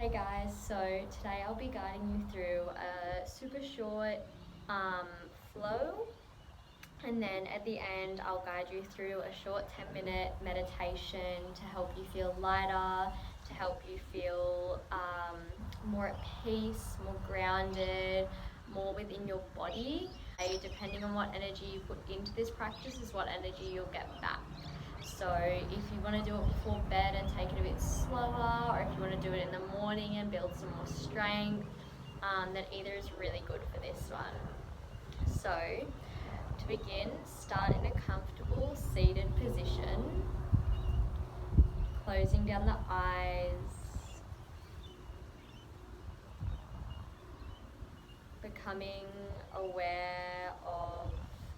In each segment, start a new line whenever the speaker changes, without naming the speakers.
Hey guys, so today I'll be guiding you through a super short flow, and then at the end I'll guide you through a short 10-minute meditation to help you feel lighter, to help you feel more at peace, more grounded, more within your body. Depending on what energy you put into this practice is what energy you'll get back. So if you want to do it before bed and take it a bit slower, or if you want to do it in the morning and build some more strength, then either is really good for this one. So to begin, start in a comfortable seated position, closing down the eyes, becoming aware of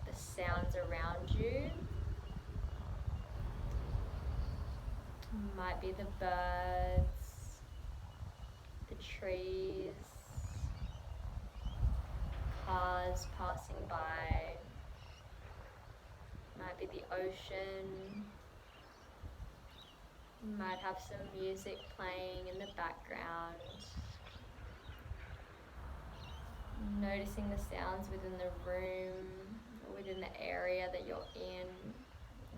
the sounds around you. Might be the birds, the trees, cars passing by, might be the ocean, you might have some music playing in the background. Noticing the sounds within the room or within the area that you're in,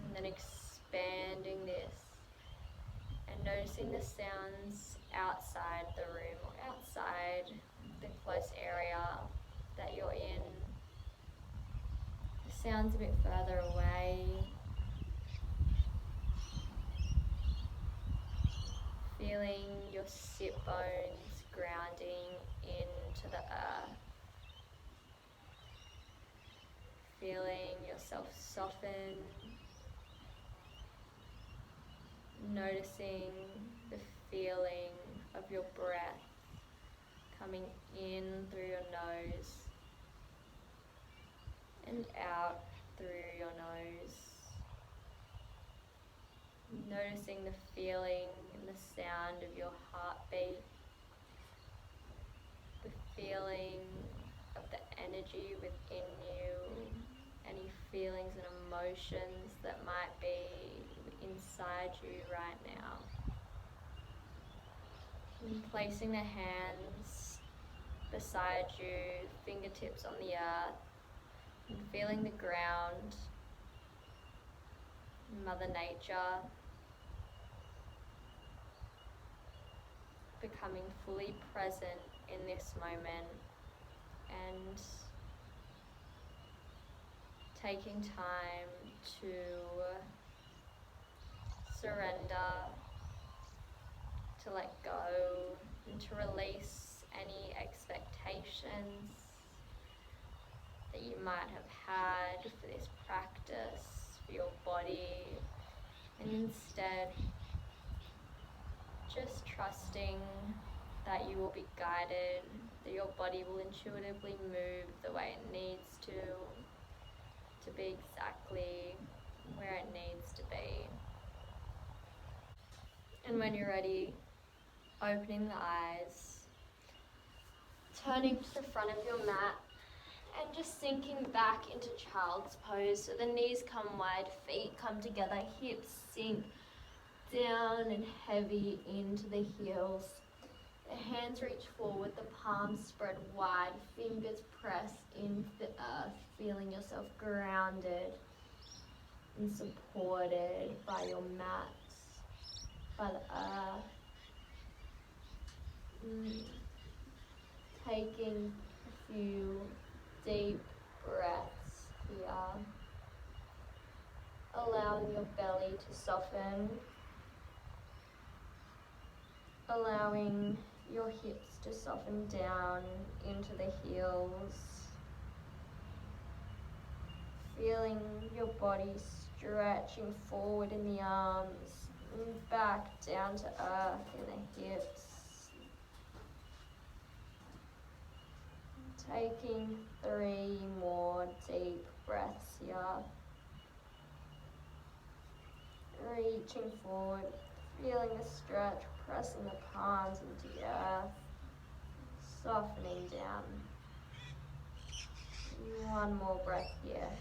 and then expanding this and noticing the sounds outside the room or outside the close area that you're in. The sounds a bit further away. Feeling your sit bones grounding into the earth. Feeling yourself soften. Noticing the feeling of your breath coming in through your nose and out through your nose. Noticing the feeling and the sound of your heartbeat, the feeling of the energy within you, any feelings and emotions that might be inside you right now. And placing the hands beside you, fingertips on the earth, and feeling the ground, Mother Nature, becoming fully present in this moment and taking time to surrender, to let go, and to release any expectations that you might have had for this practice, for your body, and instead just trusting that you will be guided, that your body will intuitively move the way it needs to be exactly where it needs to be. And when you're ready, opening the eyes, turning to the front of your mat, and just sinking back into child's pose. So the knees come wide, feet come together, hips sink down and heavy into the heels. The hands reach forward, the palms spread wide, fingers press into the earth, feeling yourself grounded and supported by your mats, by the earth. Taking a few deep breaths here, allowing your belly to soften, allowing your hips to soften down into the heels, feeling your body stretching forward in the arms and back down to earth in the hips. Taking 3 more deep breaths here. Reaching forward, feeling the stretch, pressing the palms into the earth, softening down. 1 more breath here.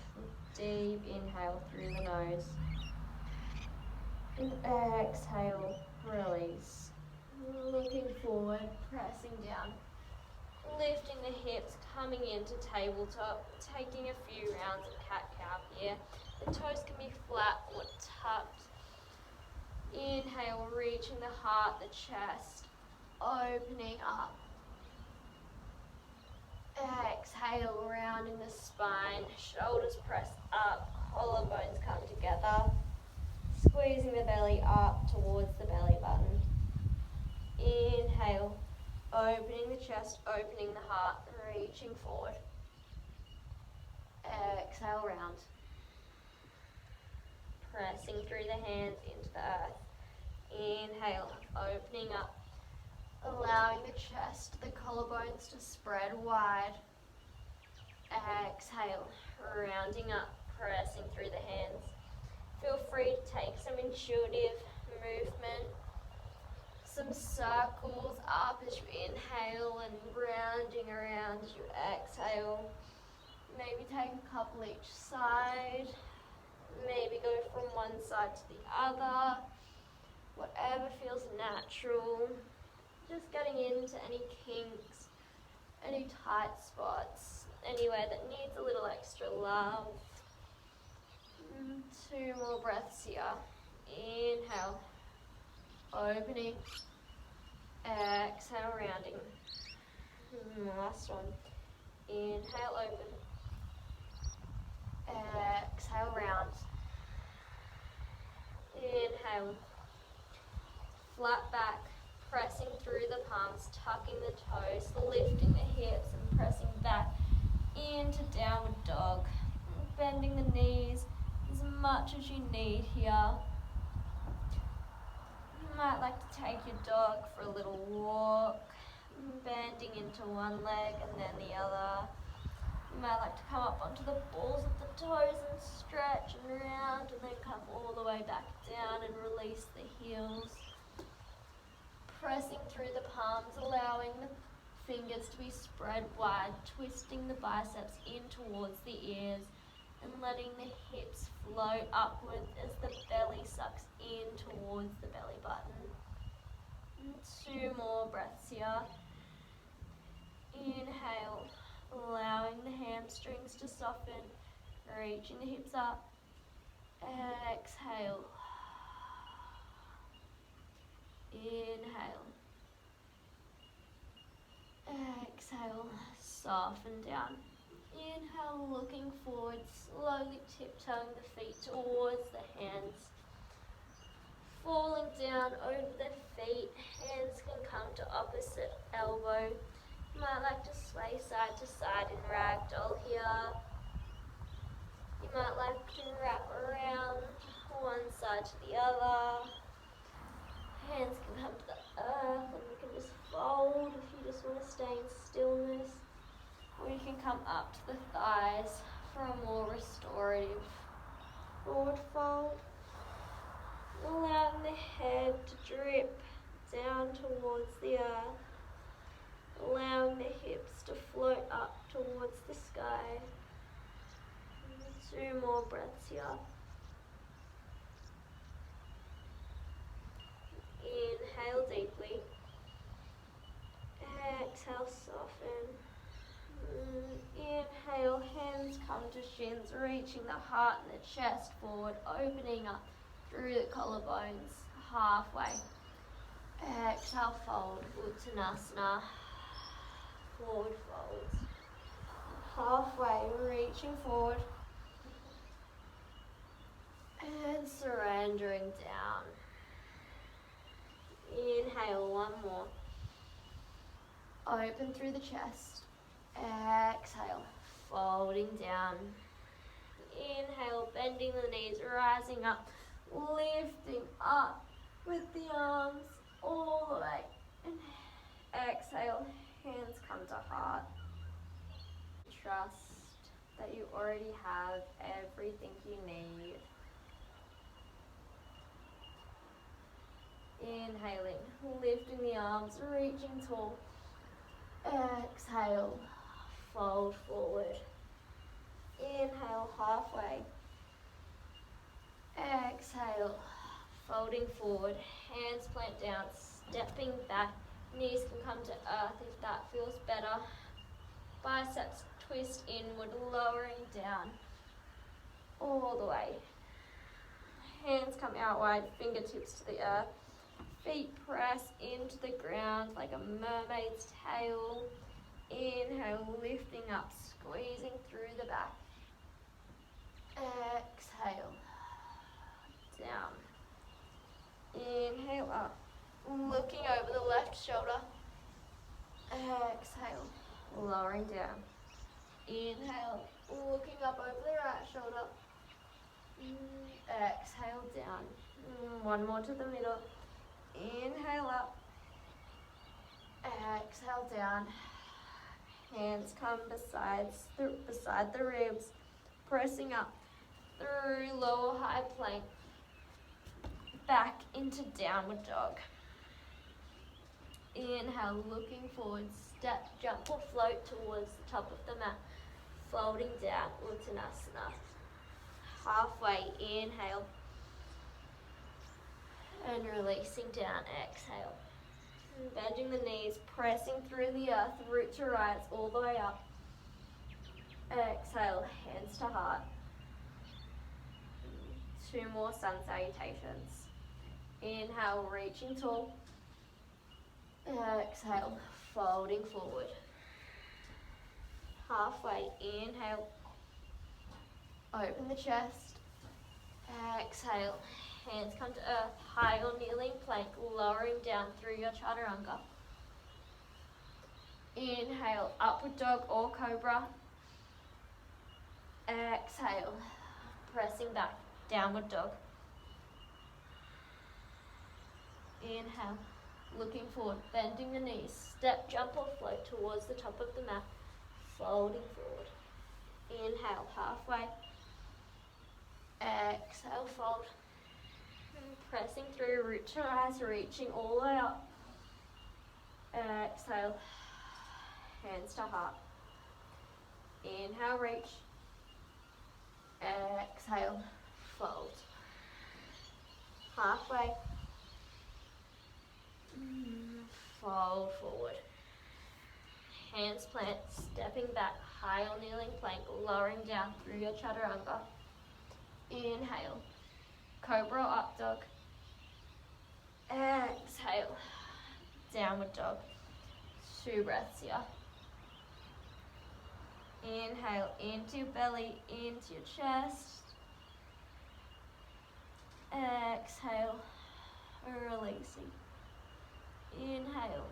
Deep inhale through the nose. And exhale, release. Looking forward, pressing down. Lifting the hips, coming into tabletop, taking a few rounds of cat-cow here. The toes can be flat or tucked. Inhale, reaching the heart, the chest, opening up. Exhale, rounding the spine, shoulders press up, collarbones come together. Squeezing the belly up towards the belly button. Inhale, opening the chest, opening the heart, reaching forward. Exhale, round. Pressing through the hands into the earth. Inhale, opening up. Allowing the chest, the collarbones to spread wide. Exhale, rounding up, pressing through the hands. Feel free to take some intuitive movement, some circles up as you inhale and rounding around as you exhale. Maybe take a couple each side. Maybe go from one side to the other. Whatever feels natural. Just getting into any kinks, any tight spots, anywhere that needs a little extra love. 2 more breaths here. Inhale, opening. Exhale, rounding. Last one. Inhale, open. Exhale, round. Inhale. Flat back, pressing through the palms, tucking the toes, lifting the hips and pressing back into downward dog. Bending the knees as much as you need here. You might like to take your dog for a little walk, bending into one leg and then the other. You might like to come up onto the balls of the toes and stretch and round and then come all the way back down and release the heels. Pressing through the palms, allowing the fingers to be spread wide, twisting the biceps in towards the ears and letting the hips float upwards as the belly sucks in towards the belly button. 2 more breaths here. Inhale, allowing the hamstrings to soften, reaching the hips up. Exhale. Inhale. Exhale, soften down. Inhale, looking forward, slowly tiptoeing the feet towards the hands. Falling down over the feet, hands can come to opposite elbow. You might like to sway side to side in ragdoll here. You might like to wrap around one side to the other. Hands can come to the earth and you can just fold if you just want to stay in stillness. Or you can come up to the thighs for a more restorative forward fold. Allowing the head to drip down towards the earth. Allowing the hips to float up towards the sky. 2 more breaths here. Inhale deeply. Exhale, soften. Inhale, hands come to shins, reaching the heart and the chest forward, opening up through the collarbones, halfway. Exhale, fold, Uttanasana, forward folds. Halfway, reaching forward. And surrendering down. Inhale, 1 more. Open through the chest. Exhale, folding down. Inhale, bending the knees, rising up, lifting up with the arms all the way. And exhale, hands come to heart. Trust that you already have everything you need. Inhaling, lifting the arms, reaching tall. Exhale, fold forward. Inhale, halfway. Exhale, folding forward. Hands plant down, stepping back. Knees can come to earth if that feels better. Biceps twist inward, lowering down all the way. Hands come out wide, fingertips to the earth. Feet press into the ground like a mermaid's tail. Inhale, lifting up, squeezing through the back. Exhale, down. Inhale up, looking over the left shoulder. Exhale, lowering down. Inhale, looking up over the right shoulder. Exhale, down. One more to the middle. Inhale up. Exhale, down. Hands come beside the ribs, pressing up through lower high plank, back into downward dog. Inhale, looking forward, step, jump or float towards the top of the mat, folding down, Uttanasana. Halfway, inhale, and releasing down, exhale. Bending the knees, pressing through the earth, root to rise, all the way up. Exhale, hands to heart. 2 more sun salutations. Inhale, reaching tall. Exhale, folding forward. Halfway, inhale. Open the chest. Exhale, hands come to earth, high or kneeling plank, lowering down through your chaturanga. Inhale, upward dog or cobra. Exhale, pressing back, downward dog. Inhale, looking forward, bending the knees, step, jump or float towards the top of the mat, folding forward. Inhale, halfway. Exhale, fold. Pressing through, root to rise, reaching all the way up. Exhale, hands to heart. Inhale, reach. Exhale, fold. Halfway. Fold forward. Hands plant, stepping back, high or kneeling plank, lowering down through your chaturanga. Inhale, cobra or up dog. Exhale, downward dog. 2 breaths here. Inhale, into your belly, into your chest. Exhale, releasing. Inhale.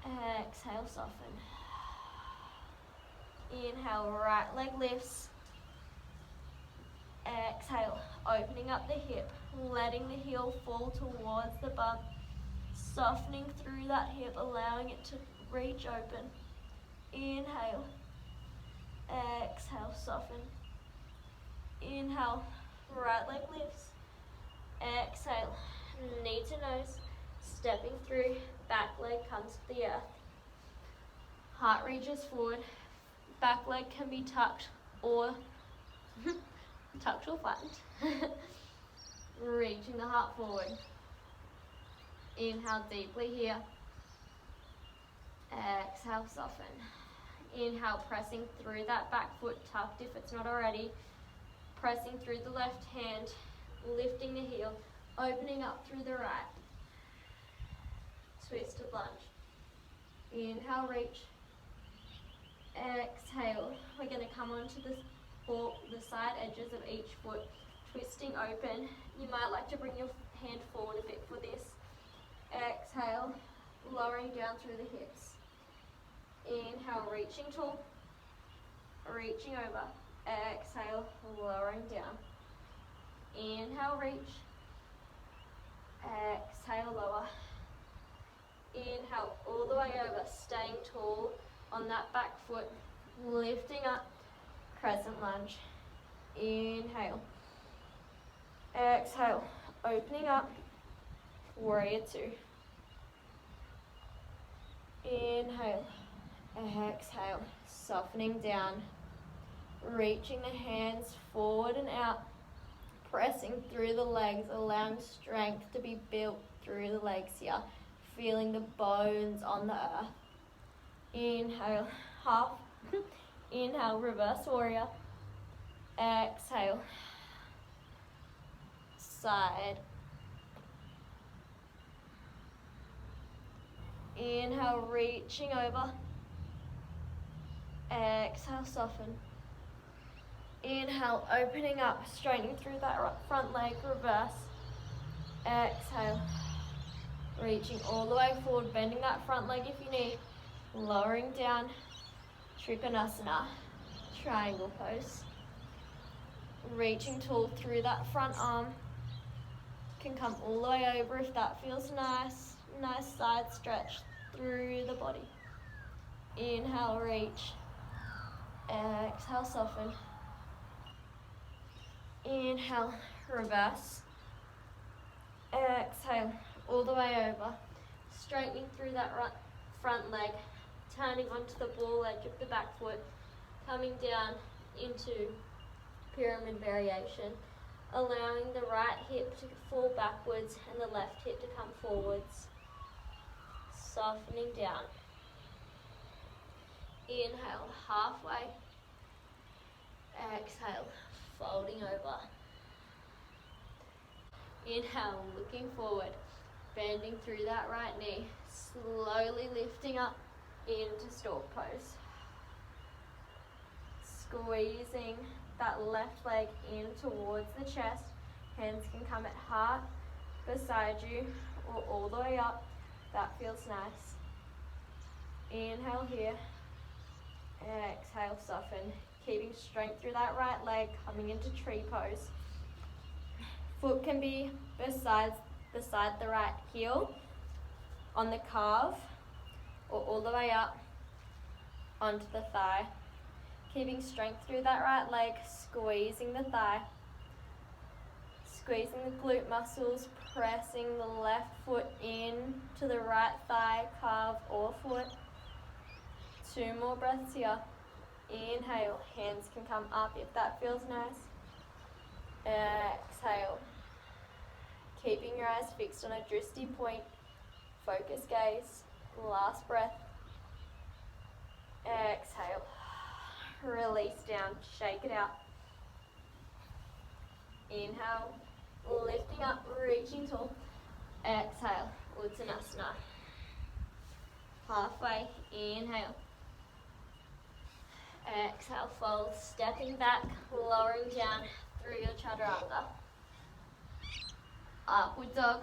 Exhale, soften. Inhale, right leg lifts. Exhale, opening up the hip, letting the heel fall towards the bum, softening through that hip, allowing it to reach open. Inhale. Exhale, soften. Inhale, right leg lifts. Exhale, knee to nose, stepping through, back leg comes to the earth. Heart reaches forward, back leg can be tucked or tucked or flattened. Reaching the heart forward. Inhale deeply here. Exhale, soften. Inhale, pressing through that back foot, tucked if it's not already. Pressing through the left hand, lifting the heel, opening up through the right. Twisted lunge. Inhale, reach. Exhale. We're going to come onto the side edges of each foot, twisting open. You might like to bring your hand forward a bit for this. Exhale, lowering down through the hips. Inhale, reaching tall, reaching over. Exhale, lowering down. Inhale, reach. Exhale, lower. Inhale, all the way over, staying tall on that back foot, lifting up, crescent lunge. Inhale. Exhale, opening up, warrior 2. Inhale. Exhale, softening down, reaching the hands forward and out, pressing through the legs, allowing strength to be built through the legs here, feeling the bones on the earth. Inhale, half. Inhale, reverse warrior. Exhale, side. Inhale, reaching over. Exhale, soften. Inhale, opening up, straightening through that front leg, reverse. Exhale, reaching all the way forward, bending that front leg if you need. Lowering down, Trikonasana, triangle pose. Reaching tall through that front arm. Can come all the way over if that feels nice. Nice side stretch through the body. Inhale, reach. Exhale, soften. Inhale, reverse. Exhale, all the way over. Straightening through that front leg. Turning onto the ball edge of the back foot. Coming down into pyramid variation. Allowing the right hip to fall backwards and the left hip to come forwards. Softening down. Inhale, halfway. Exhale, folding over. Inhale, looking forward, bending through that right knee, slowly lifting up into stork pose. Squeezing that left leg in towards the chest. Hands can come at heart, beside you, or all the way up. That feels nice. Inhale here. Exhale, soften. Keeping strength through that right leg, coming into tree pose. Foot can be beside the right heel, on the calf, or all the way up onto the thigh. Keeping strength through that right leg, squeezing the thigh. Squeezing the glute muscles, pressing the left foot in to the right thigh, calf or foot. 2 more breaths here. Inhale, hands can come up if that feels nice. Exhale. Keeping your eyes fixed on a drishti point. Focus gaze. Last breath. Exhale. Release down, shake it out. Inhale, lifting up, reaching tall. Exhale, Uttanasana. Halfway, inhale. Exhale, fold, stepping back, lowering down through your chaturanga. Upward dog.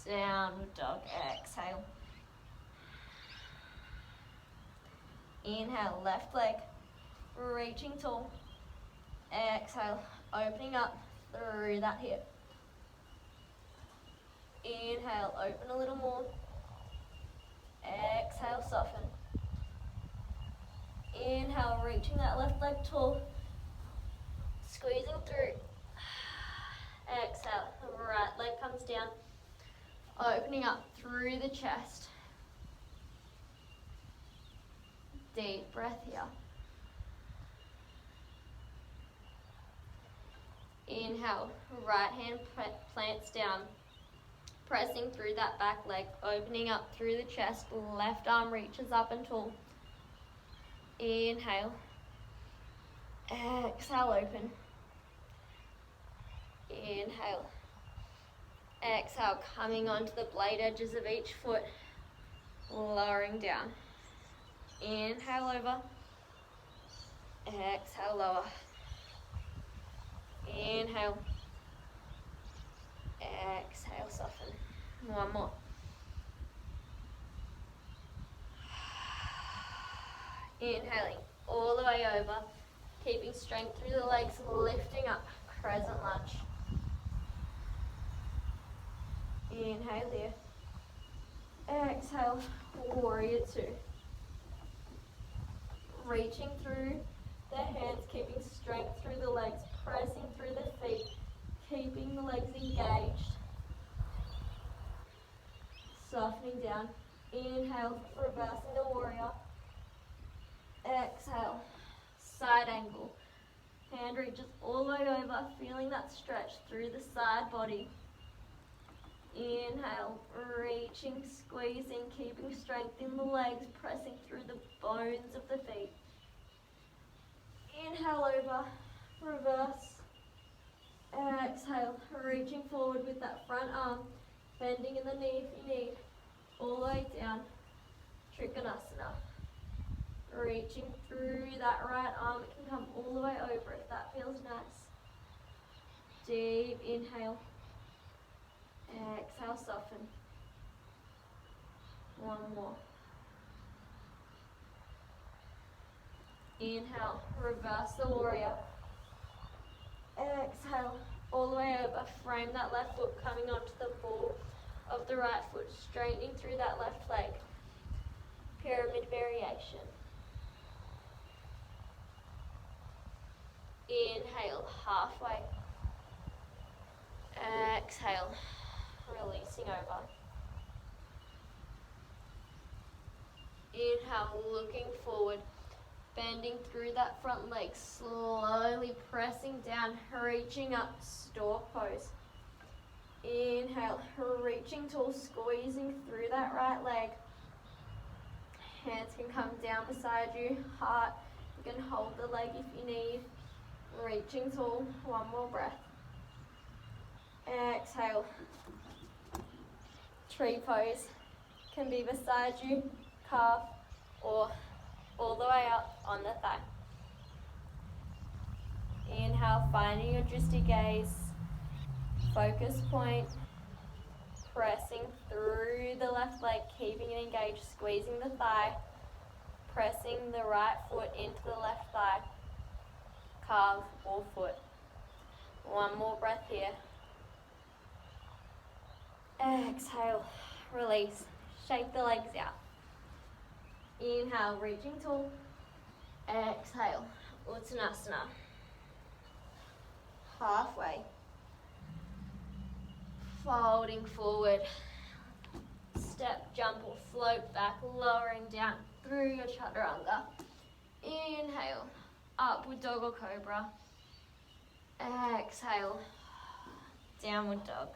Downward dog, exhale. Inhale, left leg, reaching tall. Exhale, opening up through that hip. Inhale, open a little more. Exhale, soften. Inhale, reaching that left leg tall. Squeezing through. Exhale, the right leg comes down. Opening up through the chest. Deep breath here. Inhale, right hand plants down. Pressing through that back leg, opening up through the chest. Left arm reaches up and tall. Inhale. Exhale, open. Inhale. Exhale, coming onto the blade edges of each foot. Lowering down. Inhale over. Exhale, lower. Inhale. Exhale, soften. One more. Inhaling all the way over. Keeping strength through the legs, lifting up. Crescent lunge. Inhale here. Exhale, warrior 2. Reaching through the hands, keeping strength through the legs, pressing through the feet, keeping the legs engaged. Softening down. Inhale, reversing the warrior. Exhale, side angle. Hand reaches all the way over, feeling that stretch through the side body. Inhale, reaching, squeezing, keeping strength in the legs, pressing through the bones of the feet. Inhale over, reverse. Exhale, reaching forward with that front arm, bending in the knee if you need, all the way down, Trikonasana. Reaching through that right arm, it can come all the way over if that feels nice. Deep inhale. Exhale, soften. One more. Inhale, reverse the warrior. Exhale, all the way over. Frame that left foot coming onto the ball of the right foot, straightening through that left leg. Pyramid variation. Inhale, halfway. Exhale, releasing over. Inhale, looking forward, bending through that front leg, slowly pressing down, reaching up, stork pose. Inhale, reaching tall, squeezing through that right leg. Hands can come down beside you, heart, you can hold the leg if you need. Reaching tall, one more breath. Exhale. Tree pose can be beside you, calf, or all the way up on the thigh. Inhale, finding your drishti gaze, focus point, pressing through the left leg, keeping it engaged, squeezing the thigh, pressing the right foot into the left thigh, calf or foot. One more breath here. Exhale, release, shake the legs out. Inhale, reaching tall. Exhale, Uttanasana. Halfway. Folding forward. Step, jump or float back, lowering down through your chaturanga. Inhale, upward dog or cobra. Exhale, downward dog.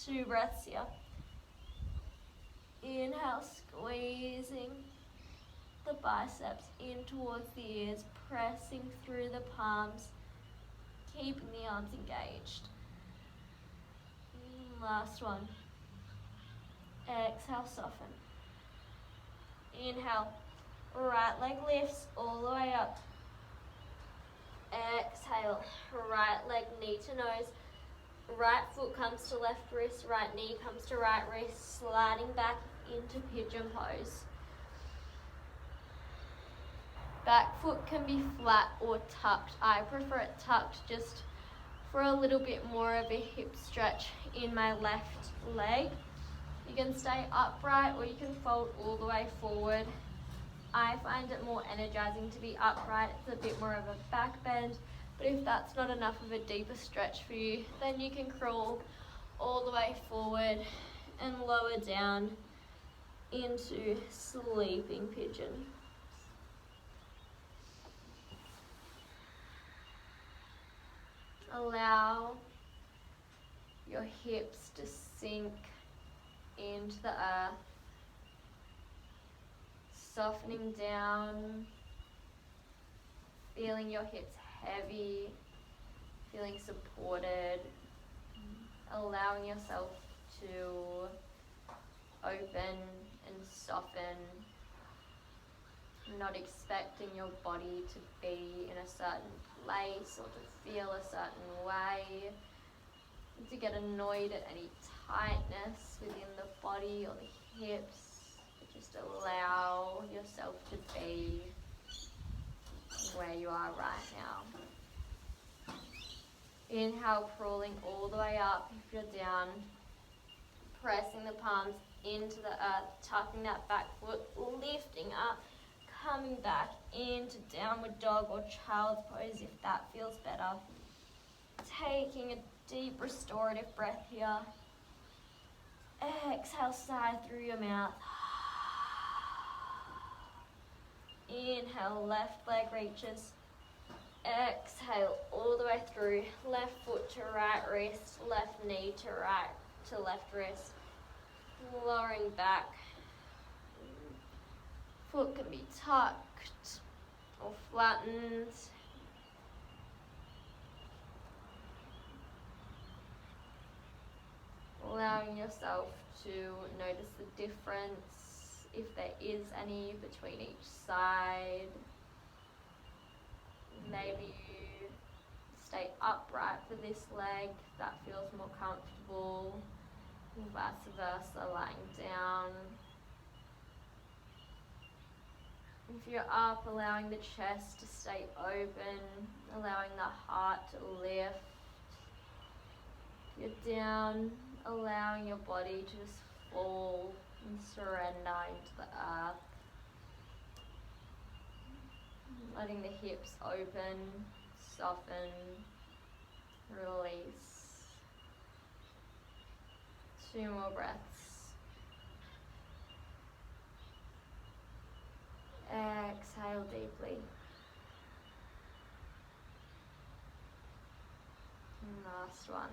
2 breaths here. Inhale, squeezing the biceps in towards the ears, pressing through the palms, keeping the arms engaged. Last one. Exhale, soften. Inhale, right leg lifts all the way up. Exhale, right leg knee to nose. Right foot comes to left wrist, right knee comes to right wrist, sliding back into pigeon pose. Back foot can be flat or tucked. I prefer it tucked just for a little bit more of a hip stretch in my left leg. You can stay upright or you can fold all the way forward. I find it more energizing to be upright. It's a bit more of a back bend. But if that's not enough of a deeper stretch for you, then you can crawl all the way forward and lower down into sleeping pigeon. Allow your hips to sink into the earth, softening down, feeling your hips heavy, feeling supported, allowing yourself to open and soften, not expecting your body to be in a certain place or to feel a certain way, to get annoyed at any tightness within the body or the hips. Just allow yourself to be where you are right now. Inhale, crawling all the way up if you're down, pressing the palms into the earth, tucking that back foot, lifting up, coming back into downward dog or child's pose if that feels better. Taking a deep restorative breath here. Exhale, sigh through your mouth. Inhale, left leg reaches. Exhale all the way through. Left foot to right wrist, left knee to left wrist. Lowering back. Foot can be tucked or flattened. Allowing yourself to notice the difference, if there is any, between each side. Maybe you stay upright for this leg, if that feels more comfortable. Vice versa, lying down. If you're up, allowing the chest to stay open, allowing the heart to lift. If you're down, allowing your body to just fall and surrender into the earth. Letting the hips open, soften, release. 2 more breaths. Exhale deeply. And last one.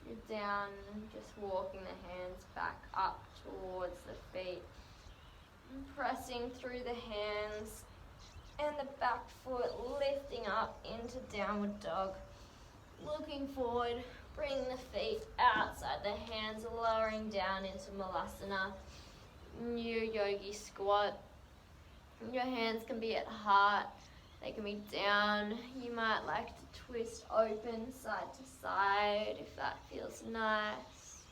You're down, just walking the hands back up towards the feet. And pressing through the hands and the back foot, lifting up into downward dog. Looking forward, bring the feet outside the hands, lowering down into Malasana. New yogi squat. Your hands can be at heart, they can be down. You might like to twist open side to side if that feels nice.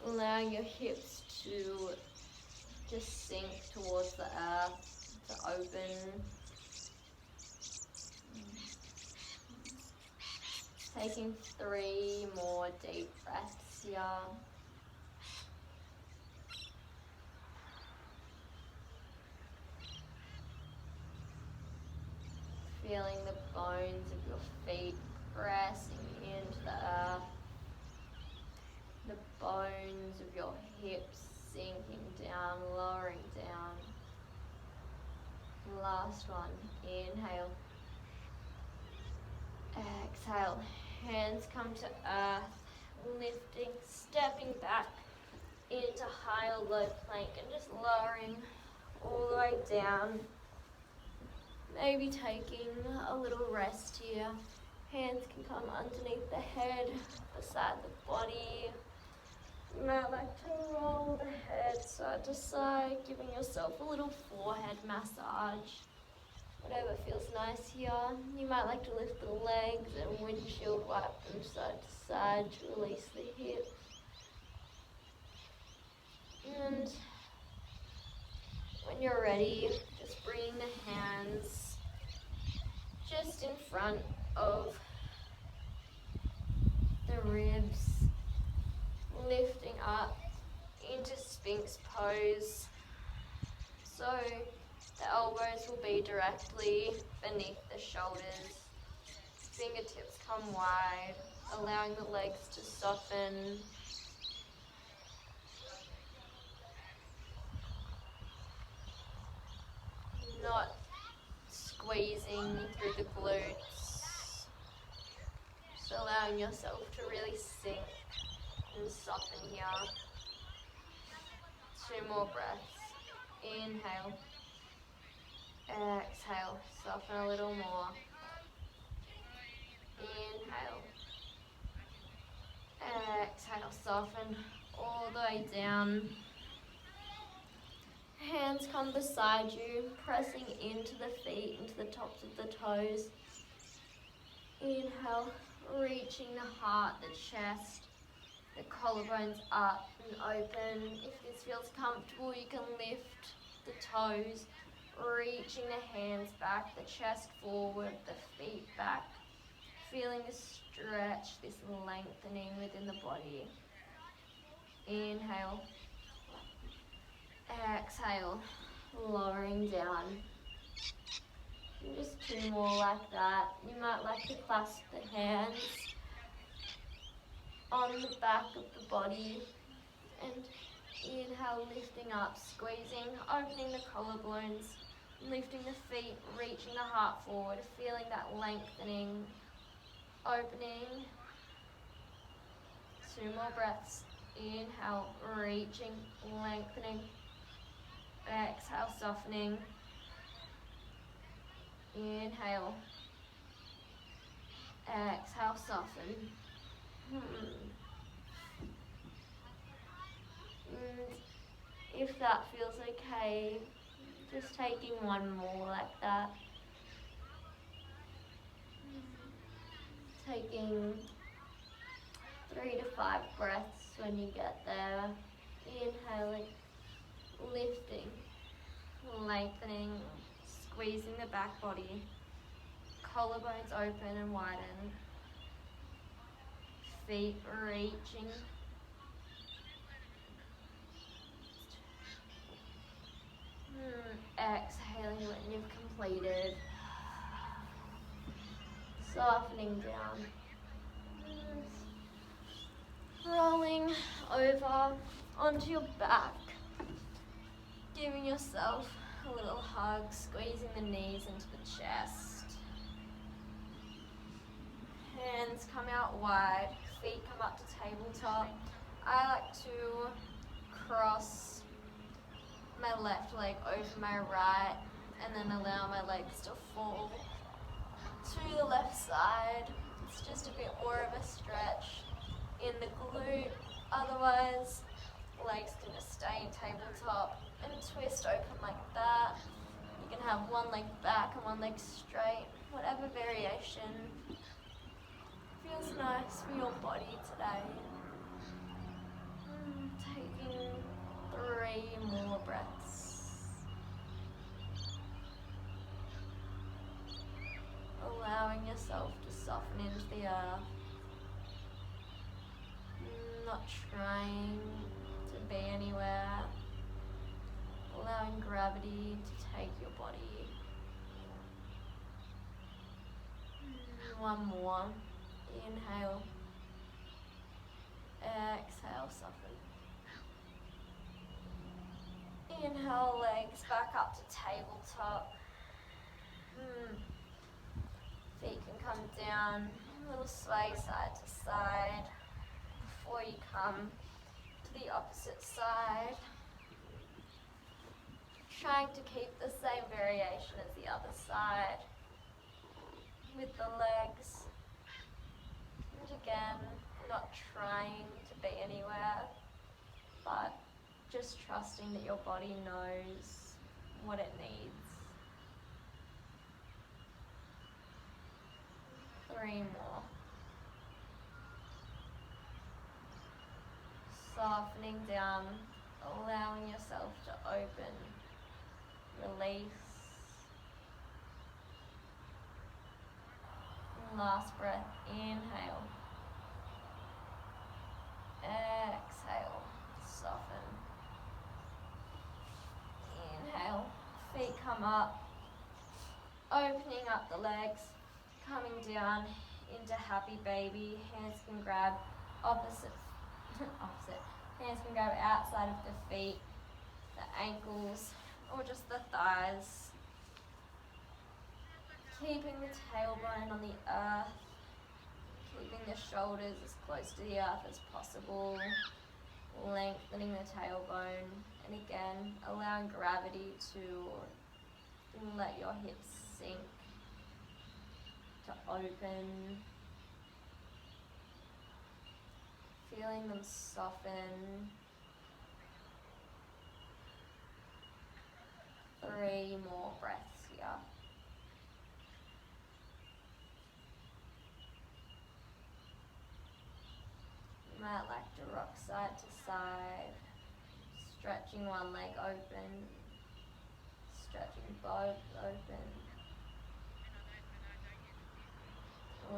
Allowing your hips to just sink towards the earth, to open. Taking 3 more deep breaths here. Feeling the bones of your feet pressing into the earth. The bones of your hips sinking down, lowering down. Last one, inhale. Exhale, hands come to earth, lifting, stepping back into high or low plank and just lowering all the way down. Maybe taking a little rest here. Hands can come underneath the head, beside the body. You might like to roll the head side to side, giving yourself a little forehead massage. Whatever feels nice here. You might like to lift the legs and windshield wipe them side to side to release the hips. And when you're ready, just bring the hands just in front of the ribs, lifting up into Sphinx pose. So the elbows will be directly beneath the shoulders. Fingertips come wide, allowing the legs to soften. Not squeezing through the glutes. Just allowing yourself to really sink and soften here. 2 more breaths. Inhale. Exhale. Soften a little more. Inhale. Exhale. Soften all the way down. Hands come beside you, pressing into the feet, into the tops of the toes. Inhale, reaching the heart, the chest, the collarbones up and open. If this feels comfortable, you can lift the toes, reaching the hands back, the chest forward, the feet back. Feeling this stretch, this lengthening within the body. Inhale. Exhale, lowering down. And just 2 more like that. You might like to clasp the hands on the back of the body and Inhale, lifting up, squeezing, opening the collarbones, lifting the feet, reaching the heart forward, feeling that lengthening, opening. 2 more breaths. Inhale, reaching, lengthening. Exhale, softening. Inhale. Exhale, soften. And if that feels okay, just taking one more like that. Taking 3 to 5 breaths when you get there. Inhaling, lifting, lengthening, squeezing the back body. Collarbones open and widen. Feet reaching. Exhaling when you've completed. Softening down. Rolling over onto your back. Giving yourself a little hug, squeezing the knees into the chest. Hands come out wide, feet come up to tabletop. I like to cross my left leg over my right and then allow my legs to fall to the left side. It's just a bit more of a stretch in the glute. Otherwise, legs can just stay in tabletop and twist open like that. You can have one leg back and one leg straight, whatever variation feels nice for your body today. Taking 3 more breaths. Allowing yourself to soften into the earth. Not trying to be anywhere. Allowing gravity to take your body. One more. Inhale. Exhale, soften. Inhale, legs back up to tabletop. Feet can come down, a little sway side to side before you come to the opposite side. Trying to keep the same variation as the other side with the legs. And again, not trying to be anywhere, but just trusting that your body knows what it needs. 3 more. Softening down, allowing yourself to open, release. Last breath, inhale. Exhale, soften. Inhale, feet come up, opening up the legs, coming down into happy baby. Hands can grab opposite. Hands can grab outside of the feet, the ankles, or just the thighs. Keeping the tailbone on the earth, keeping the shoulders as close to the earth as possible, lengthening the tailbone, and again, allowing gravity to let your hips sink, to open, feeling them soften. 3 more breaths here. You might like to rock side to side, stretching one leg open, stretching both open.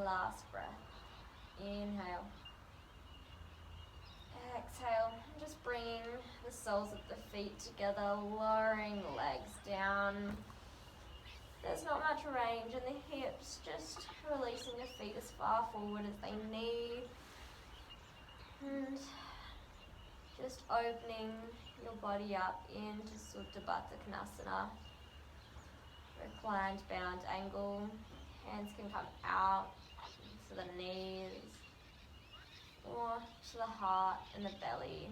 Last breath. Inhale. Exhale. Just bringing the soles of the feet together, lowering the legs down. There's not much range in the hips, just releasing the feet as far forward as they need. And Just opening your body up into Supta Baddha Konasana. Reclined bound angle. Hands can come out to the knees or to the heart and the belly.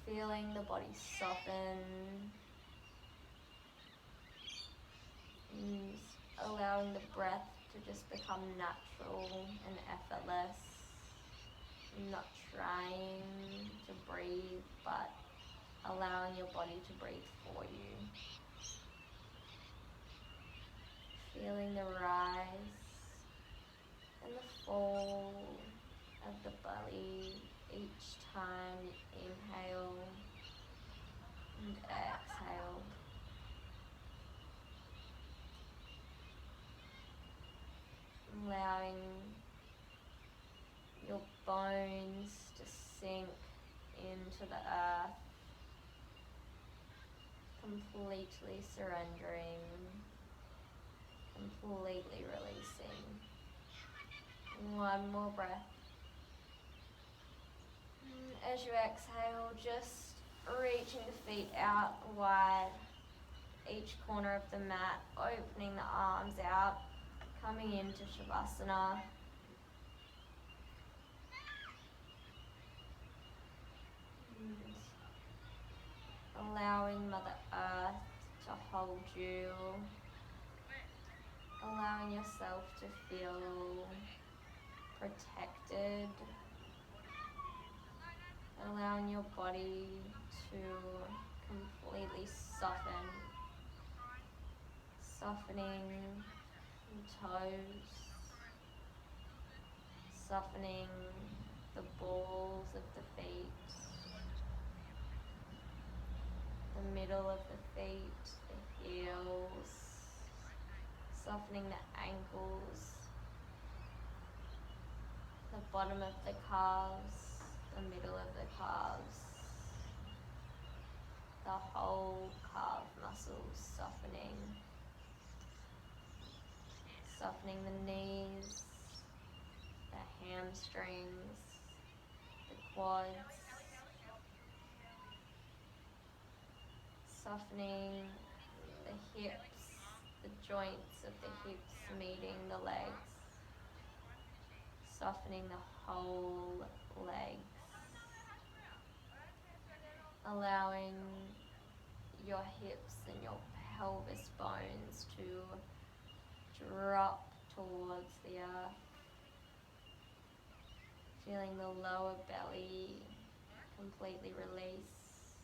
Feeling the body soften. And allowing the breath to just become natural and effortless. Not trying to breathe, but allowing your body to breathe for you. Feeling the rise and the fall of the belly each time you inhale and exhale. Allowing your bones to sink into the earth, completely surrendering, completely releasing. One more breath. As you exhale, just reaching the feet out wide, each corner of the mat, opening the arms out, coming into Shavasana. Allowing Mother Earth to hold you, allowing yourself to feel protected, allowing your body to completely soften, softening the toes, softening the balls of the feet, the middle of the feet, the heels, softening the ankles, the bottom of the calves, the middle of the calves, the whole calf muscles softening, softening the knees, the hamstrings, the quads, softening the hips, the joints of the hips meeting the legs, softening the whole legs, allowing your hips and your pelvis bones to drop towards the earth, feeling the lower belly completely release,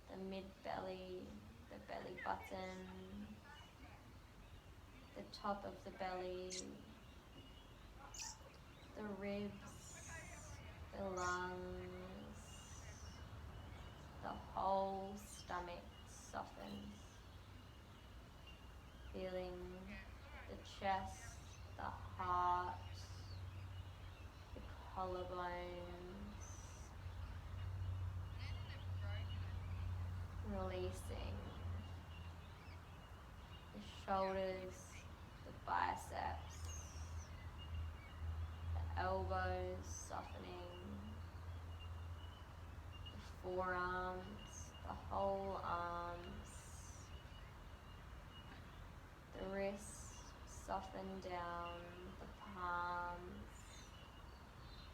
the mid-belly, the belly button, the top of the belly, the ribs, the lungs, the whole stomach softens, feeling the chest, the heart, the collarbones, releasing the shoulders, the biceps, the elbows softening, the forearms, the whole arms, the wrists soften down, the palms,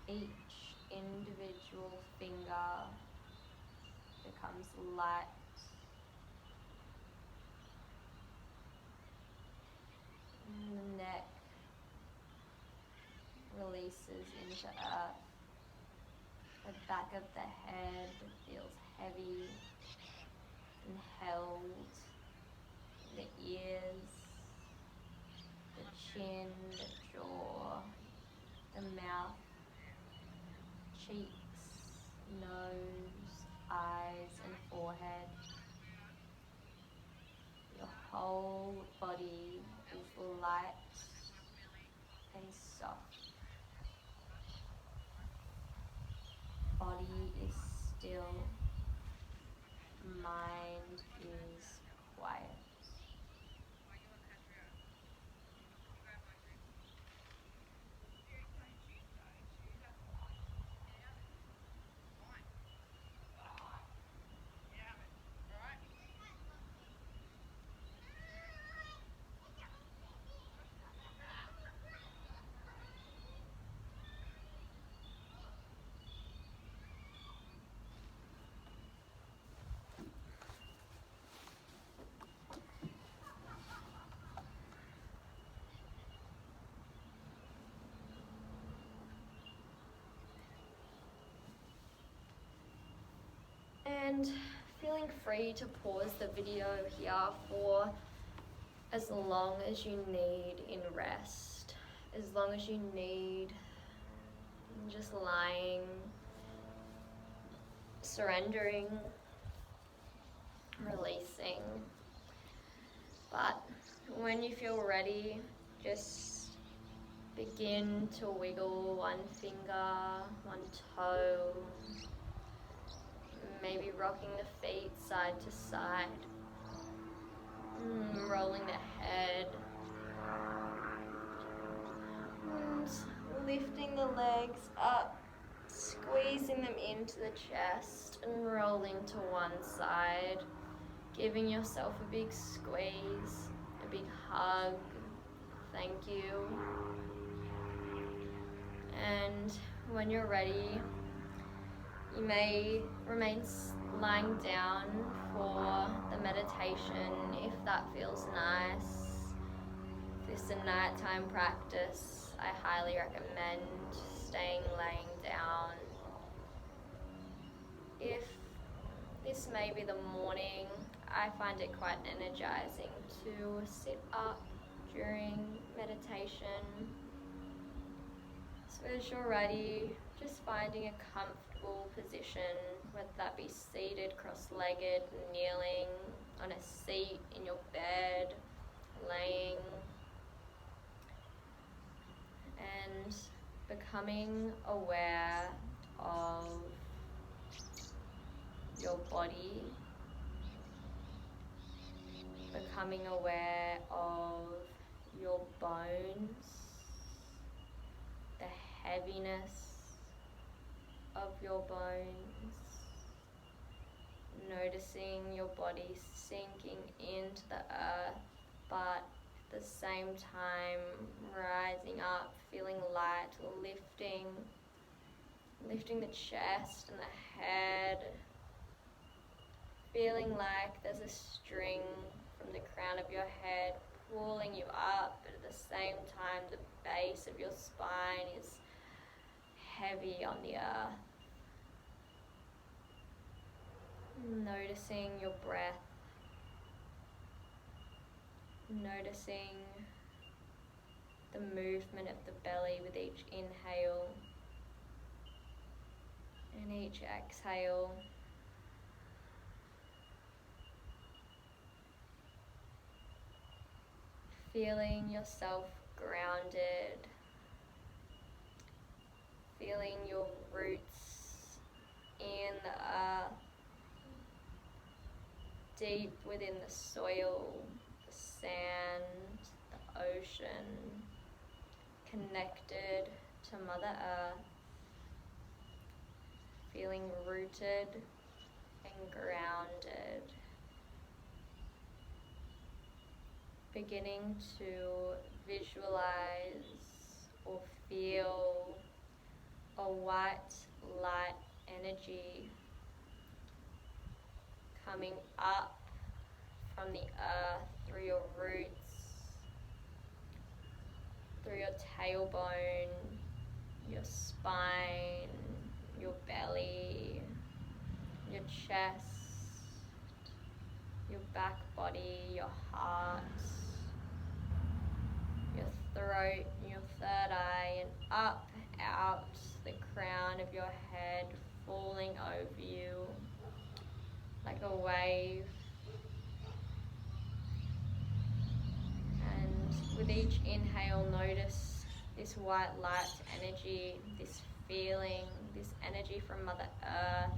each individual finger becomes light. And the neck releases into earth. The back of the head feels heavy and held. The ears, the chin, the jaw, the mouth, cheeks, nose, eyes and forehead. Your whole body is light and soft. Body is still, mind is quiet. And feeling free to pause the video here for as long as you need in rest, as long as you need, just lying, surrendering, releasing. But when you feel ready, just begin to wiggle one finger, one toe, maybe rocking the feet side to side, rolling the head, and lifting the legs up, squeezing them into the chest and rolling to one side, giving yourself a big squeeze, a big hug, thank you. And when you're ready, you may remain lying down for the meditation if that feels nice. If this is a nighttime practice, I highly recommend staying laying down. If this may be the morning, I find it quite energizing to sit up during meditation. So as you're ready, just finding a comfortable position, whether that be seated, cross-legged, kneeling, on a seat, in your bed, laying, and becoming aware of your body, becoming aware of your bones, the heaviness of your bones, noticing your body sinking into the earth, but at the same time rising up, feeling light, lifting the chest and the head, feeling like there's a string from the crown of your head pulling you up, but at the same time the base of your spine is heavy on the earth. Noticing your breath, noticing the movement of the belly with each inhale and each exhale. Feeling yourself grounded, feeling your roots in the earth, deep within the soil, the sand, the ocean, connected to Mother Earth, feeling rooted and grounded. Beginning to visualize or feel a white light energy coming up from the earth through your roots, through your tailbone, your spine, your belly, your chest, your back body, your heart, your throat, your third eye, and up, out the crown of your head, falling over you like a wave. And with each inhale, notice this white light energy, this feeling, this energy from Mother Earth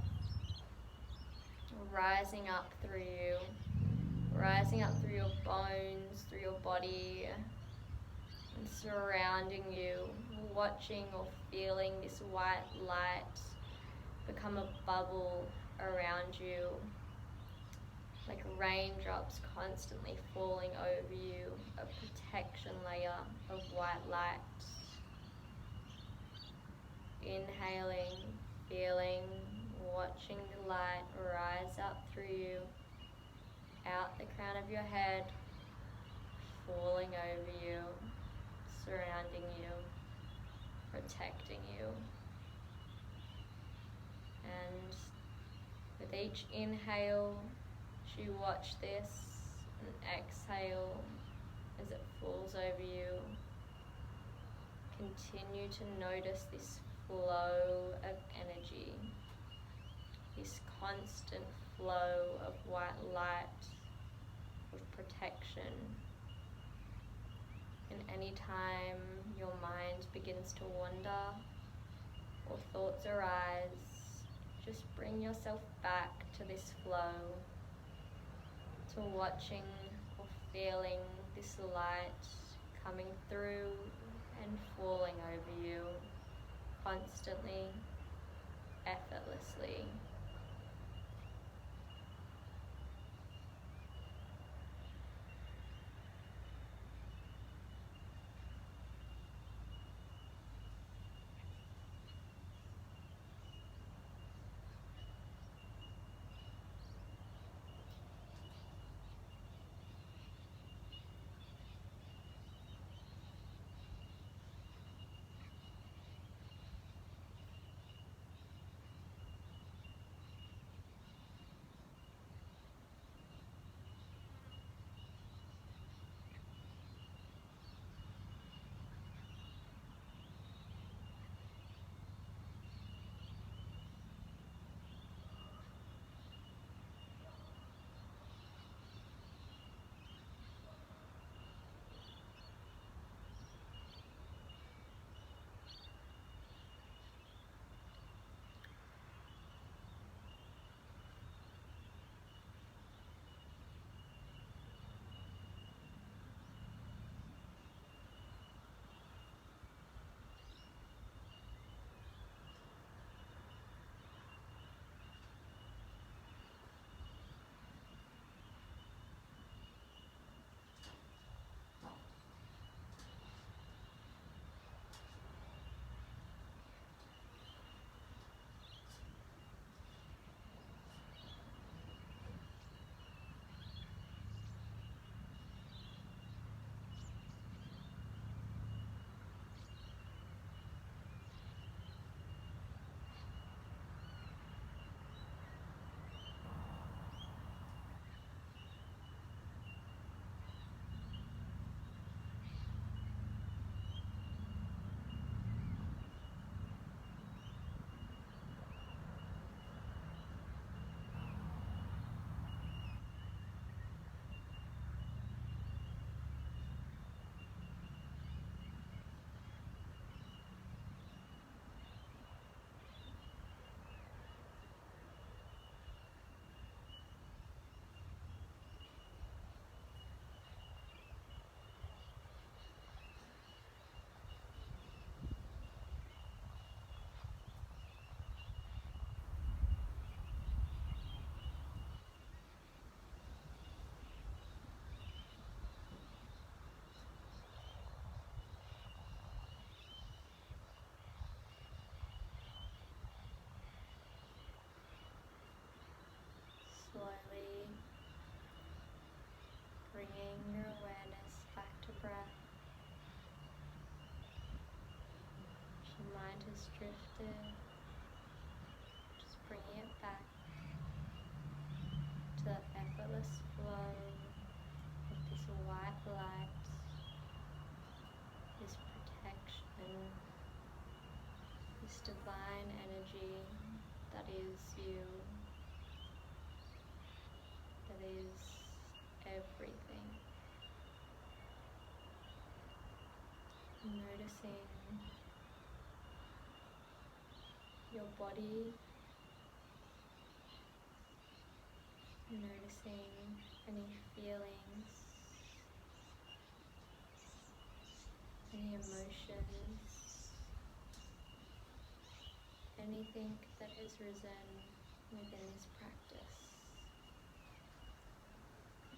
rising up through you, rising up through your bones, through your body, and surrounding you, watching or feeling this white light become a bubble around you, like raindrops constantly falling over you, a protection layer of white light. Inhaling, feeling, watching the light rise up through you, out the crown of your head, falling over you, surrounding you, protecting you. And With each inhale, as you watch this, and exhale as it falls over you, continue to notice this flow of energy, this constant flow of white light, of protection. And anytime your mind begins to wander or thoughts arise, just bring yourself back to this flow, to watching or feeling this light coming through and falling over you constantly, effortlessly. Slowly bringing your awareness back to breath. If your mind has drifted, just bringing it back to that effortless flow of this white light, this protection, this divine energy that is you. That is everything. Noticing your body, noticing any feelings, any emotions, anything that has risen within this practice.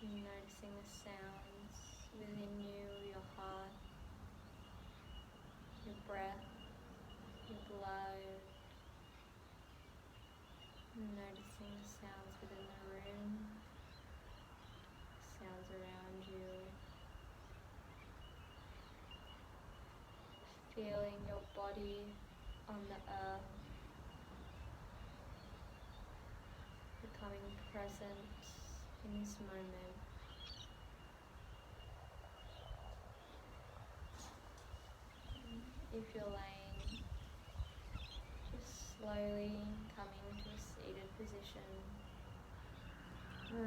Noticing the sounds within you, your heart, your breath, your blood. Noticing the sounds within the room, sounds around you. Feeling your body on the earth. becoming present in this moment. If you're laying, just slowly coming to a seated position,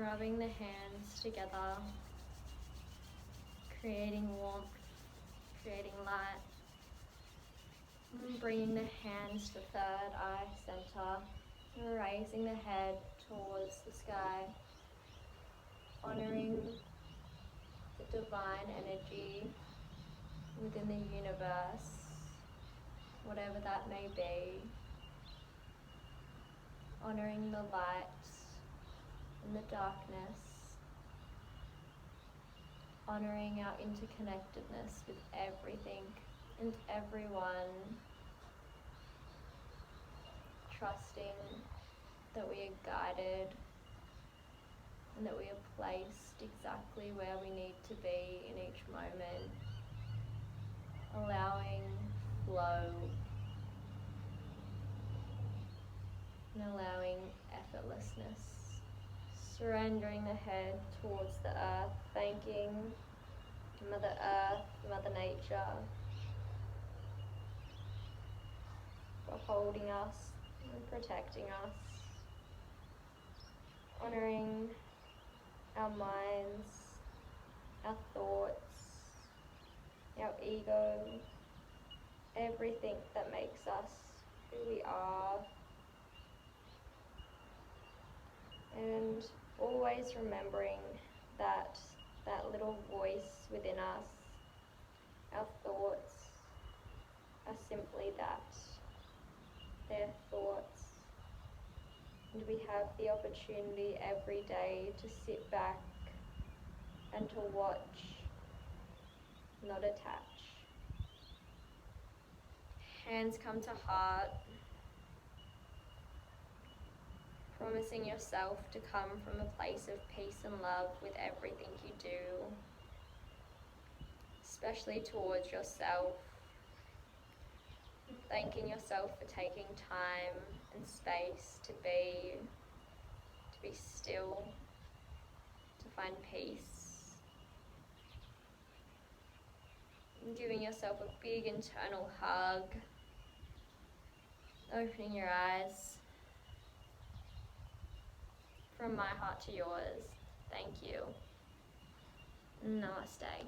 rubbing the hands together, creating warmth, creating light, and bringing the hands to third eye center, raising the head towards the sky, honoring the divine energy within the universe, whatever that may be, honoring the light and the darkness, honoring our interconnectedness with everything and everyone, trusting that we are guided and that we are placed exactly where we need to be in each moment, allowing flow and allowing effortlessness, surrendering the head towards the earth, thanking Mother Earth, Mother Nature for holding us and protecting us, honoring our minds, our thoughts, our ego, everything that makes us who we are, and always remembering that that little voice within us, our thoughts, are simply that, they're thoughts, and we have the opportunity every day to sit back and to watch, not attach. Hands come to heart, promising yourself to come from a place of peace and love with everything you do, especially towards yourself, thanking yourself for taking time and space to be still, to find peace, and giving yourself a big internal hug, opening your eyes. From my heart to yours, thank you. Namaste.